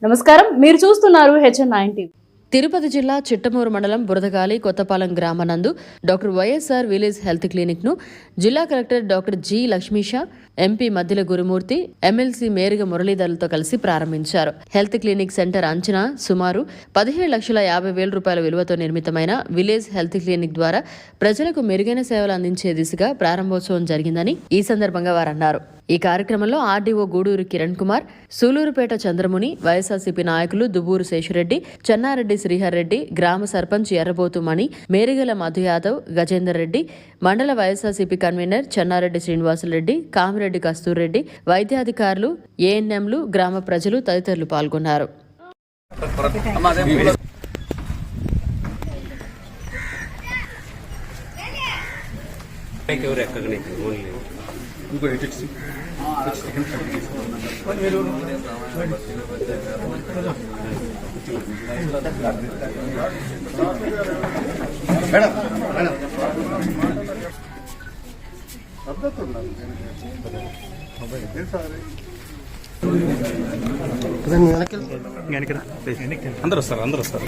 నమస్కారం, మీరు చూస్తున్నారు HN9 టీవీ. తిరుపతి జిల్లా చిట్టమూరు మండలం బురదగాలి కొత్తపాలెం గ్రామనందు doctor YSR village health clinic ను జిల్లా collector doctor G Lakshmisha, MP Maddila Gurumurthy, MLC Meriga మురళీధర్లతో కలిసి ప్రారంభించారు. హెల్త్ క్లినిక్ సెంటర్ అంచనా సుమారు 17,50,000 రూపాయల విలువతో నిర్మితమైన విలేజ్ హెల్త్ క్లినిక్ ద్వారా ప్రజలకు మెరుగైన సేవలు అందించే దిశగా ప్రారంభోత్సవం జరిగిందని ఈ సందర్భంగా వారు అన్నారు. ఈ కార్యక్రమంలో ఆర్డీఓ గూడూరు కిరణ్ కుమార్, సూలూరుపేట చంద్రముని, వైఎస్ఆర్సీపీ నాయకులు దువ్వూరు శేషురెడ్డి, చెన్నారెడ్డి శ్రీహర్ రెడ్డి, గ్రామ సర్పంచ్ ఎర్రబోతు మణి, మేరిగల మధు యాదవ్, గజేందర్ రెడ్డి, మండల వైఎస్ఆర్సీపీ కన్వీనర్ చెన్నారెడ్డి శ్రీనివాసులరెడ్డి, కామిరెడ్డి కస్తూర్రెడ్డి, వైద్యాధికారులు, ఏఎన్ఎంలు, గ్రామ ప్రజలు తదితరులు పాల్గొన్నారు. అందరూ వస్తారు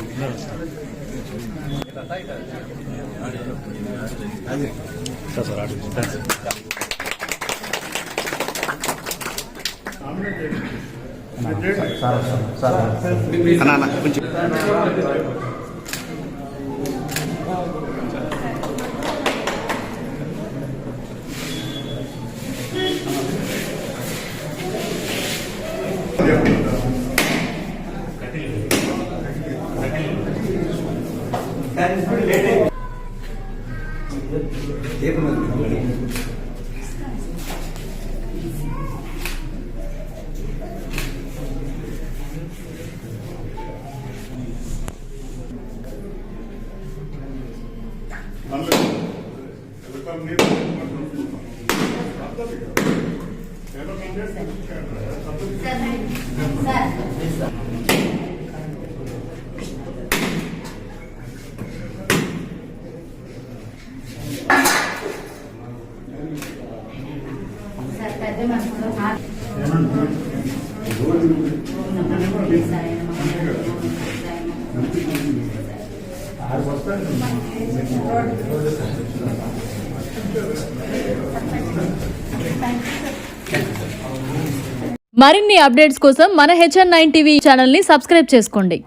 మరిన్ని అప్డేట్స్ కోసం మన HN9 టీవీ ఛానల్ ని సబ్స్క్రైబ్ చేసుకోండి.